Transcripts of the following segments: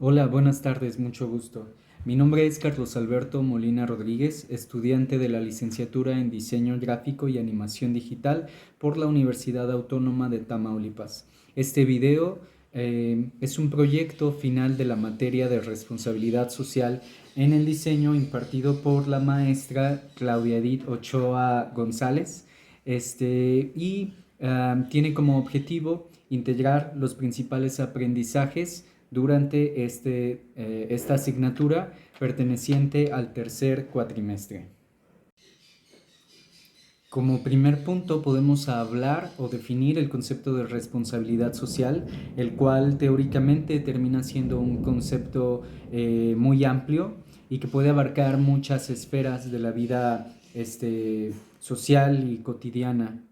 Hola, buenas tardes, mucho gusto. Mi nombre es Carlos Alberto Molina Rodríguez, estudiante de la licenciatura en Diseño Gráfico y Animación Digital por la Universidad Autónoma de Tamaulipas. Este video es un proyecto final de la materia de responsabilidad social en el diseño impartido por la maestra Claudia Edith Ochoa González tiene como objetivo integrar los principales aprendizajes durante esta asignatura perteneciente al tercer cuatrimestre. Como primer punto podemos hablar o definir el concepto de responsabilidad social, el cual teóricamente termina siendo un concepto muy amplio y que puede abarcar muchas esferas de la vida social y cotidiana.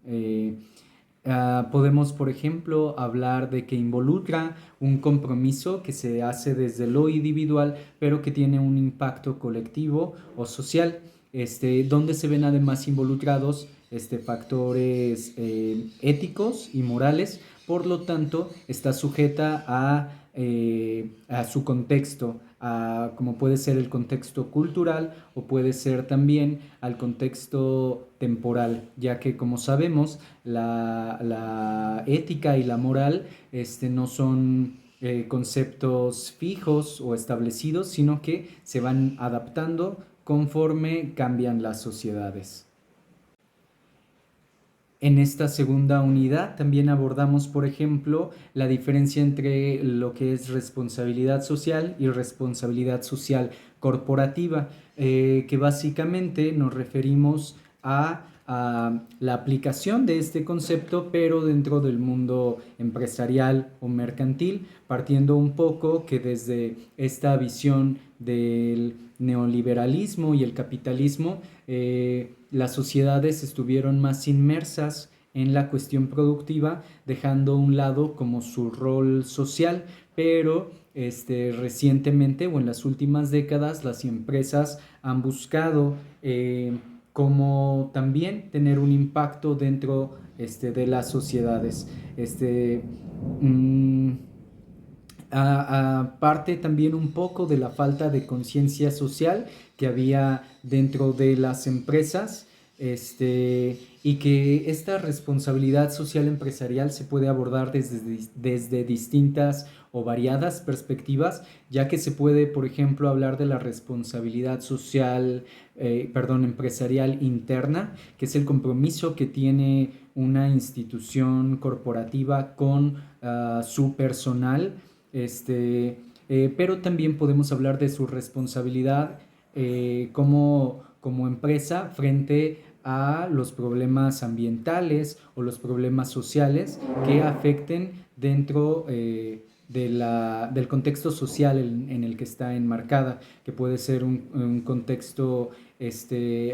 Podemos, por ejemplo, hablar de que involucra un compromiso que se hace desde lo individual, pero que tiene un impacto colectivo o social, donde se ven además involucrados factores éticos y morales. Por lo tanto, está sujeta a su contexto, como puede ser el contexto cultural o puede ser también al contexto temporal, ya que como sabemos, la ética y la moral no son conceptos fijos o establecidos, sino que se van adaptando conforme cambian las sociedades. En esta segunda unidad también abordamos, por ejemplo, la diferencia entre lo que es responsabilidad social y responsabilidad social corporativa, que básicamente nos referimos a la aplicación de este concepto, pero dentro del mundo empresarial o mercantil, partiendo un poco que desde esta visión del neoliberalismo y el capitalismo, las sociedades estuvieron más inmersas en la cuestión productiva, dejando a un lado como su rol social, pero recientemente o en las últimas décadas las empresas han buscado como también tener un impacto dentro de las sociedades. Mmm, Aparte también un poco de la falta de conciencia social que había dentro de las empresas, y que esta responsabilidad social empresarial se puede abordar desde distintas o variadas perspectivas, ya que se puede, por ejemplo, hablar de la responsabilidad social, empresarial interna, que es el compromiso que tiene una institución corporativa con su personal, pero también podemos hablar de su responsabilidad como empresa frente a los problemas ambientales o los problemas sociales que afecten dentro del contexto social en el que está enmarcada, que puede ser un contexto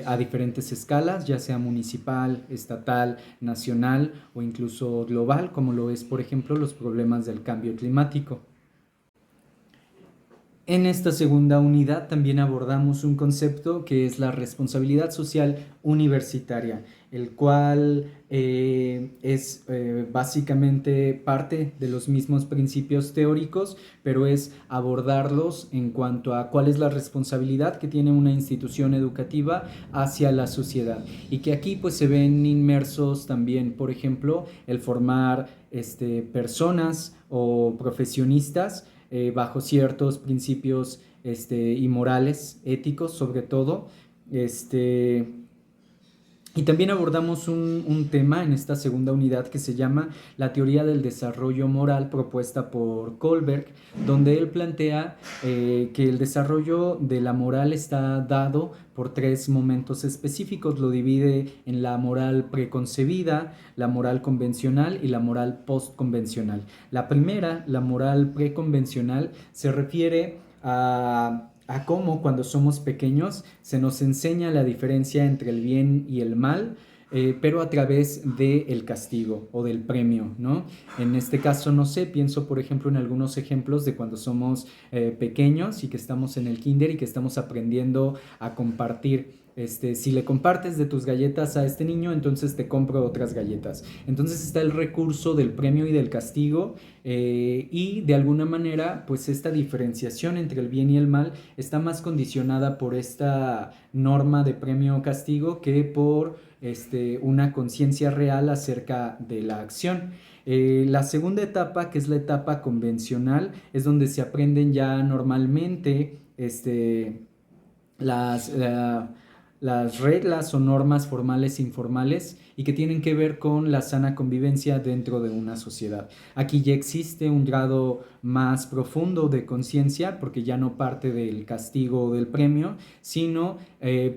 a diferentes escalas, ya sea municipal, estatal, nacional o incluso global, como lo es, por ejemplo, los problemas del cambio climático. En esta segunda unidad también abordamos un concepto que es la responsabilidad social universitaria, el cual es básicamente parte de los mismos principios teóricos, pero es abordarlos en cuanto a cuál es la responsabilidad que tiene una institución educativa hacia la sociedad, y que aquí pues se ven inmersos también, por ejemplo, el formar personas o profesionistas bajo ciertos principios y morales, éticos sobre todo. Y también abordamos un tema en esta segunda unidad que se llama la teoría del desarrollo moral propuesta por Kohlberg, donde él plantea que el desarrollo de la moral está dado por tres momentos específicos. Lo divide en la moral preconcebida, la moral convencional y la moral postconvencional. La primera, la moral preconvencional, se refiere a cómo cuando somos pequeños se nos enseña la diferencia entre el bien y el mal, pero a través del castigo o del premio, ¿no? En este caso, no sé, pienso por ejemplo en algunos ejemplos de cuando somos pequeños y que estamos en el kinder y que estamos aprendiendo a compartir Si le compartes de tus galletas a este niño, entonces te compro otras galletas. Entonces está el recurso del premio y del castigo, y de alguna manera, pues esta diferenciación entre el bien y el mal está más condicionada por esta norma de premio o castigo que por una conciencia real acerca de la acción. La segunda etapa, que es la etapa convencional, es donde se aprenden ya normalmente las, las reglas o normas formales e informales y que tienen que ver con la sana convivencia dentro de una sociedad. Aquí ya existe un grado más profundo de conciencia porque ya no parte del castigo o del premio, sino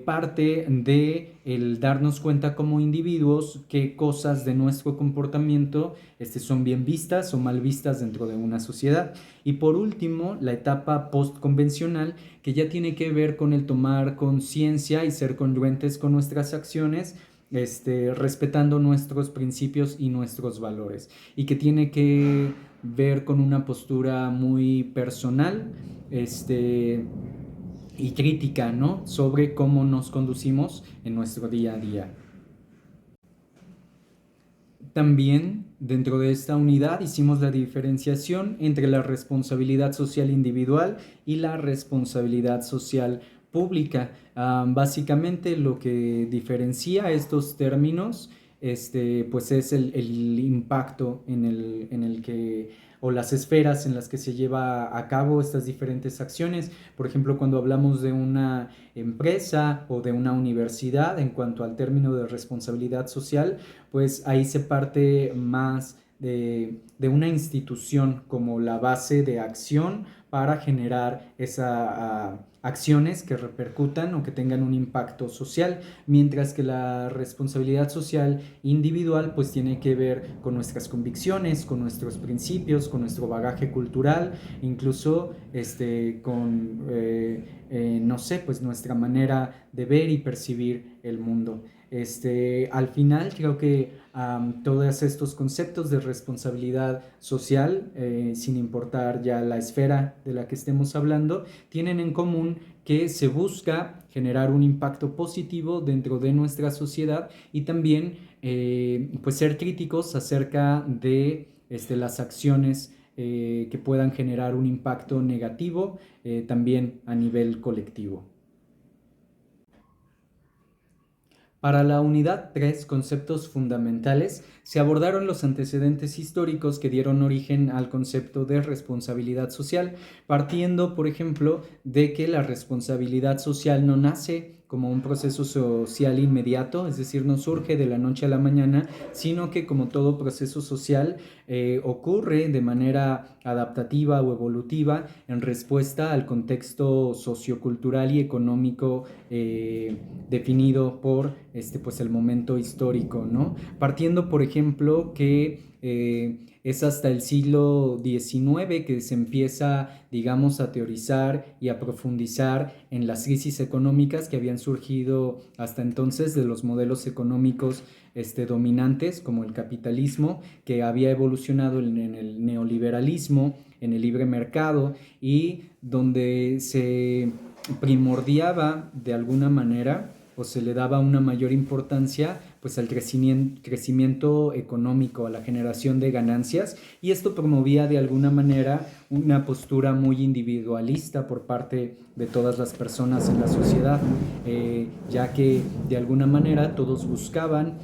parte de el darnos cuenta como individuos qué cosas de nuestro comportamiento son bien vistas o mal vistas dentro de una sociedad. Y por último, la etapa postconvencional, que ya tiene que ver con el tomar conciencia y ser congruentes con nuestras acciones, respetando nuestros principios y nuestros valores, y que tiene que ver con una postura muy personal y crítica, ¿no?, sobre cómo nos conducimos en nuestro día a día. También dentro de esta unidad hicimos la diferenciación entre la responsabilidad social individual y la responsabilidad social pública. Básicamente lo que diferencia estos términos pues es el impacto en el que, o las esferas en las que se lleva a cabo estas diferentes acciones. Por ejemplo, cuando hablamos de una empresa o de una universidad en cuanto al término de responsabilidad social, pues ahí se parte más de una institución como la base de acción para generar esas acciones que repercutan o que tengan un impacto social, mientras que la responsabilidad social individual pues tiene que ver con nuestras convicciones, con nuestros principios, con nuestro bagaje cultural, incluso con no sé, pues nuestra manera de ver y percibir el mundo. Al final creo que todos estos conceptos de responsabilidad social, sin importar ya la esfera de la que estemos hablando, tienen en común que se busca generar un impacto positivo dentro de nuestra sociedad y también pues ser críticos acerca de las acciones que puedan generar un impacto negativo también a nivel colectivo. Para la unidad 3, conceptos fundamentales, se abordaron los antecedentes históricos que dieron origen al concepto de responsabilidad social, partiendo, por ejemplo, de que la responsabilidad social no nace como un proceso social inmediato, es decir, no surge de la noche a la mañana, sino que como todo proceso social ocurre de manera adaptativa o evolutiva en respuesta al contexto sociocultural y económico definido por pues el momento histórico, ¿no? Partiendo, por ejemplo, que es hasta el siglo XIX que se empieza, digamos, a teorizar y a profundizar en las crisis económicas que habían surgido hasta entonces de los modelos económicos dominantes, como el capitalismo, que había evolucionado en el neoliberalismo, en el libre mercado, y donde se primordiaba de alguna manera o se le daba una mayor importancia pues al crecimiento económico, a la generación de ganancias, y esto promovía de alguna manera una postura muy individualista por parte de todas las personas en la sociedad, ya que de alguna manera todos buscaban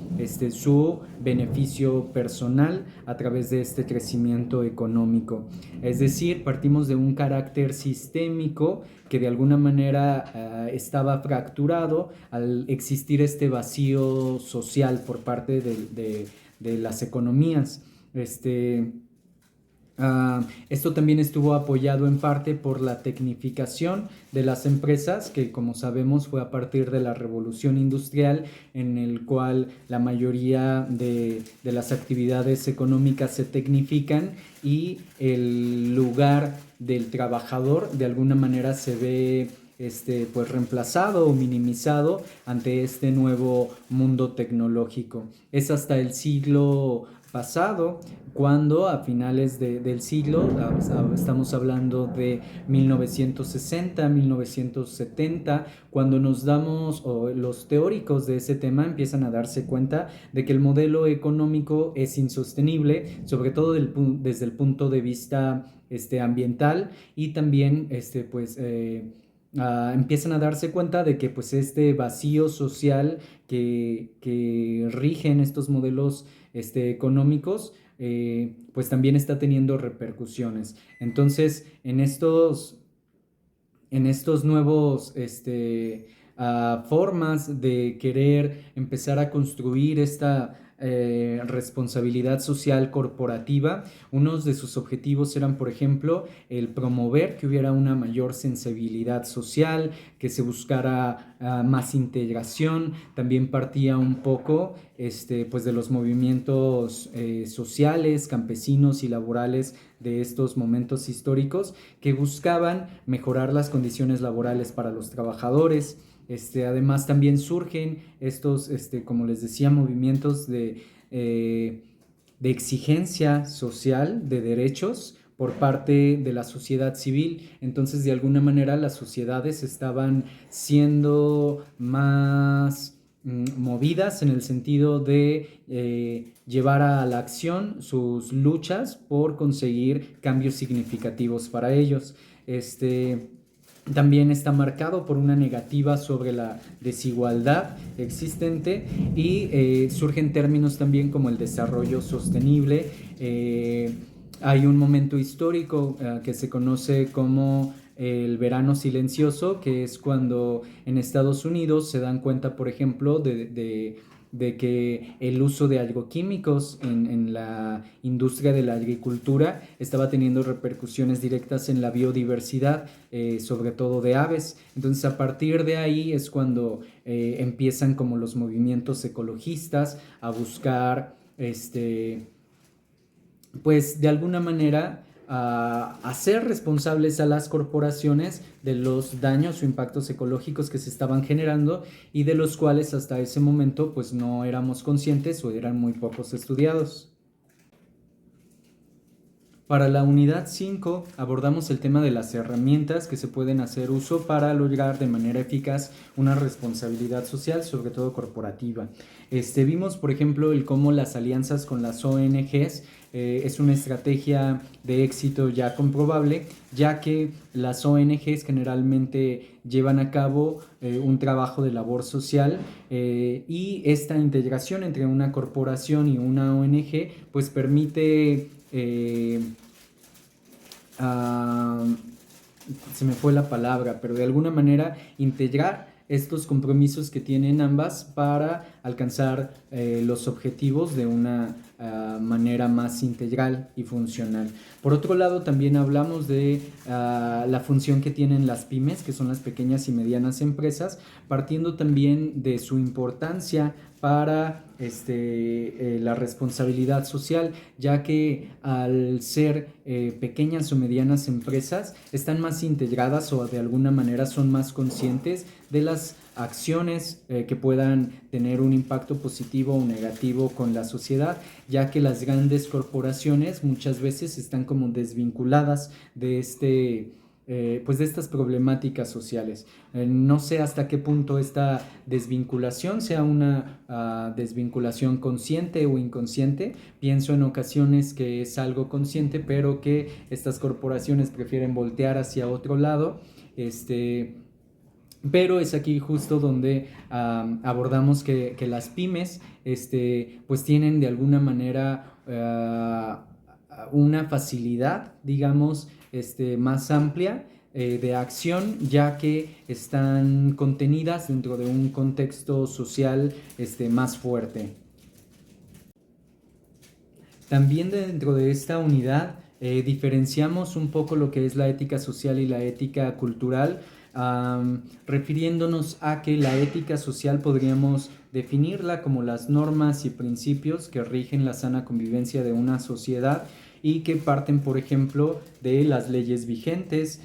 su beneficio personal a través de este crecimiento económico. Es decir, partimos de un carácter sistémico que de alguna manera estaba fracturado al existir este vacío social por parte de las economías. Esto también estuvo apoyado en parte por la tecnificación de las empresas, que como sabemos fue a partir de la revolución industrial, en el cual la mayoría de las actividades económicas se tecnifican y el lugar del trabajador de alguna manera se ve pues reemplazado o minimizado ante este nuevo mundo tecnológico. Es hasta el siglo pasado, cuando a finales del siglo, estamos hablando de 1960, 1970, cuando nos damos, o los teóricos de ese tema empiezan a darse cuenta de que el modelo económico es insostenible, sobre todo desde el punto de vista ambiental, y también empiezan a darse cuenta de que pues este vacío social que rigen estos modelos económicos, pues también está teniendo repercusiones. Entonces, en estos nuevos formas de querer empezar a construir esta responsabilidad social corporativa, unos de sus objetivos eran, por ejemplo, el promover que hubiera una mayor sensibilidad social, que se buscara más integración. También partía un poco pues de los movimientos sociales, campesinos y laborales de estos momentos históricos, que buscaban mejorar las condiciones laborales para los trabajadores. Además también surgen estos, como les decía, movimientos de exigencia social de derechos por parte de la sociedad civil. Entonces, de alguna manera, las sociedades estaban siendo más movidas en el sentido de llevar a la acción sus luchas por conseguir cambios significativos para ellos. También está marcado por una negativa sobre la desigualdad existente, y surgen términos también como el desarrollo sostenible. Hay un momento histórico que se conoce como el verano silencioso, que es cuando en Estados Unidos se dan cuenta, por ejemplo, de que el uso de agroquímicos en la industria de la agricultura estaba teniendo repercusiones directas en la biodiversidad, sobre todo de aves. Entonces, a partir de ahí es cuando empiezan como los movimientos ecologistas a buscar, pues de alguna manera, a hacer responsables a las corporaciones de los daños o impactos ecológicos que se estaban generando, y de los cuales hasta ese momento pues no éramos conscientes o eran muy pocos estudiados. Para la unidad 5 abordamos el tema de las herramientas que se pueden hacer uso para lograr de manera eficaz una responsabilidad social, sobre todo corporativa. Vimos, por ejemplo, cómo las alianzas con las ONGs es una estrategia de éxito ya comprobable, ya que las ONGs generalmente llevan a cabo un trabajo de labor social, y esta integración entre una corporación y una ONG pues permite se me fue la palabra, pero de alguna manera integrar estos compromisos que tienen ambas para alcanzar los objetivos de una manera más integral y funcional. Por otro lado, también hablamos de la función que tienen las pymes, que son las pequeñas y medianas empresas, partiendo también de su importancia para la responsabilidad social, ya que al ser pequeñas o medianas empresas están más integradas, o de alguna manera son más conscientes de las acciones que puedan tener un impacto positivo o negativo con la sociedad, ya que las grandes corporaciones muchas veces están como desvinculadas de pues de estas problemáticas sociales. No sé hasta qué punto esta desvinculación sea una desvinculación consciente o inconsciente. Pienso en ocasiones que es algo consciente, pero que estas corporaciones prefieren voltear hacia otro lado. Pero es aquí justo donde abordamos que las pymes pues tienen de alguna manera una facilidad, digamos, más amplia de acción, ya que están contenidas dentro de un contexto social más fuerte. También dentro de esta unidad diferenciamos un poco lo que es la ética social y la ética cultural, refiriéndonos a que la ética social podríamos definirla como las normas y principios que rigen la sana convivencia de una sociedad, y que parten, por ejemplo, de las leyes vigentes,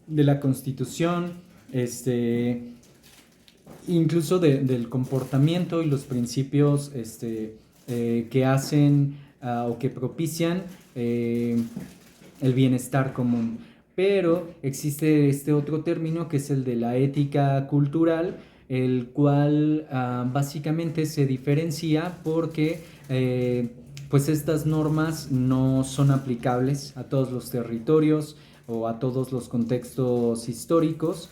de la Constitución, incluso del comportamiento y los principios que hacen o que propician el bienestar común. Pero existe este otro término que es el de la ética cultural, el cual básicamente se diferencia porque pues estas normas no son aplicables a todos los territorios o a todos los contextos históricos,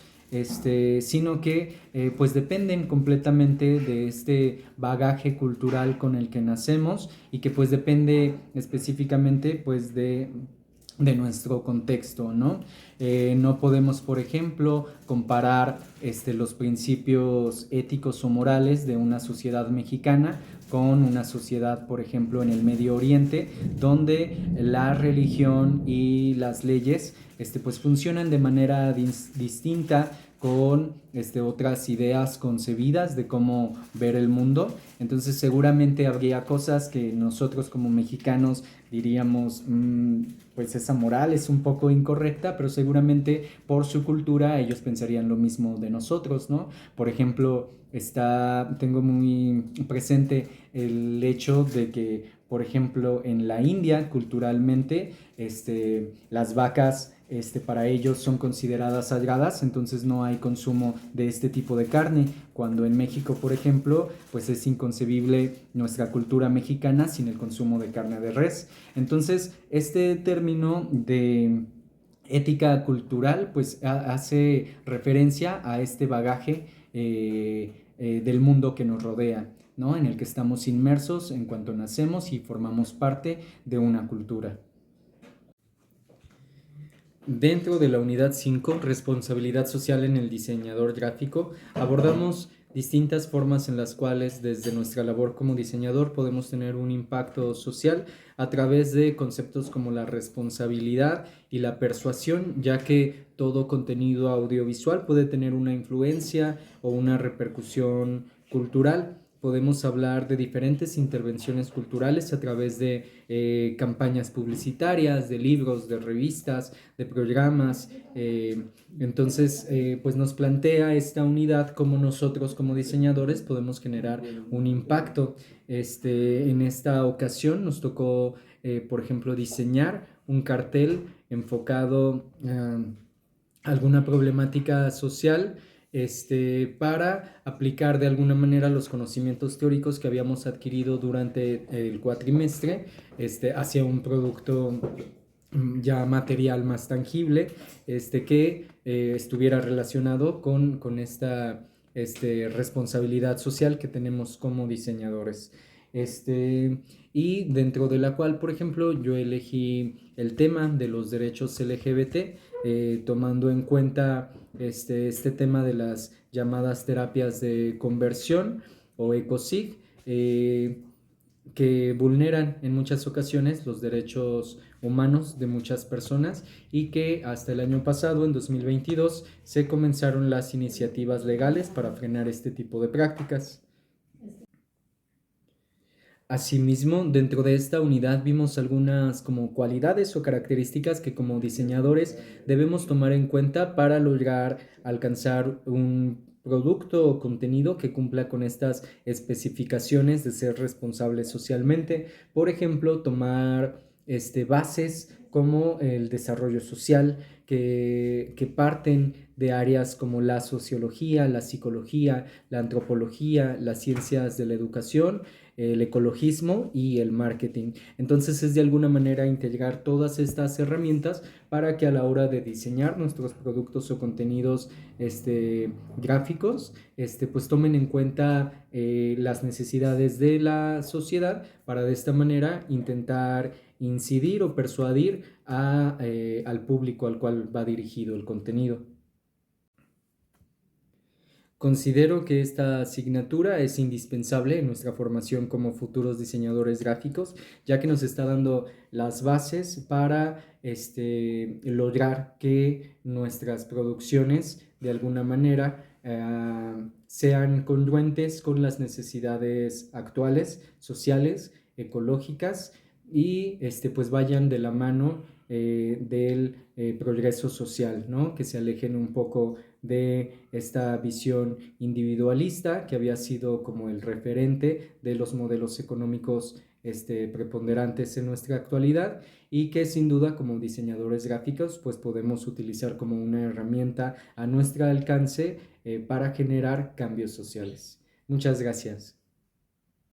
sino que pues dependen completamente de este bagaje cultural con el que nacemos y que pues depende específicamente pues de nuestro contexto, ¿no? No podemos, por ejemplo, comparar los principios éticos o morales de una sociedad mexicana con una sociedad, por ejemplo, en el Medio Oriente, donde la religión y las leyes pues funcionan de manera distinta, con otras ideas concebidas de cómo ver el mundo. Entonces seguramente habría cosas que nosotros como mexicanos diríamos, pues esa moral es un poco incorrecta, pero seguramente por su cultura ellos pensarían lo mismo de nosotros, ¿no? Por ejemplo, tengo muy presente el hecho de que, por ejemplo, en la India, culturalmente, las vacas para ellos son consideradas sagradas, entonces no hay consumo de este tipo de carne, cuando en México, por ejemplo, pues es inconcebible nuestra cultura mexicana sin el consumo de carne de res. Entonces, este término de ética cultural pues hace referencia a este bagaje del mundo que nos rodea, ¿no? En el que estamos inmersos en cuanto nacemos y formamos parte de una cultura. Dentro de la unidad 5, responsabilidad social en el diseñador gráfico, abordamos distintas formas en las cuales desde nuestra labor como diseñador podemos tener un impacto social a través de conceptos como la responsabilidad y la persuasión, ya que todo contenido audiovisual puede tener una influencia o una repercusión cultural. Podemos hablar de diferentes intervenciones culturales a través de campañas publicitarias, de libros, de revistas, de programas. Entonces, pues nos plantea esta unidad cómo nosotros como diseñadores podemos generar un impacto. En esta ocasión nos tocó, por ejemplo, diseñar un cartel enfocado a alguna problemática social, para aplicar de alguna manera los conocimientos teóricos que habíamos adquirido durante el cuatrimestre, hacia un producto ya material más tangible, que estuviera relacionado con esta responsabilidad social que tenemos como diseñadores. Y dentro de la cual, por ejemplo, yo elegí el tema de los derechos LGBT, tomando en cuenta este tema de las llamadas terapias de conversión o ECOSIG, que vulneran en muchas ocasiones los derechos humanos de muchas personas y que hasta el año pasado, en 2022, se comenzaron las iniciativas legales para frenar este tipo de prácticas. Asimismo, dentro de esta unidad vimos algunas como cualidades o características que como diseñadores debemos tomar en cuenta para lograr alcanzar un producto o contenido que cumpla con estas especificaciones de ser responsable socialmente. Por ejemplo, tomar bases como el desarrollo social que parten de áreas como la sociología, la psicología, la antropología, las ciencias de la educación, el ecologismo y el marketing. Entonces es de alguna manera integrar todas estas herramientas para que a la hora de diseñar nuestros productos o contenidos gráficos, pues tomen en cuenta las necesidades de la sociedad para de esta manera intentar incidir o persuadir al público al cual va dirigido el contenido. Considero que esta asignatura es indispensable en nuestra formación como futuros diseñadores gráficos, ya que nos está dando las bases para lograr que nuestras producciones de alguna manera sean congruentes con las necesidades actuales, sociales, ecológicas y pues vayan de la mano del progreso social, ¿no? Que se alejen un poco de esta visión individualista que había sido como el referente de los modelos económicos preponderantes en nuestra actualidad y que sin duda como diseñadores gráficos pues podemos utilizar como una herramienta a nuestro alcance para generar cambios sociales. Muchas gracias.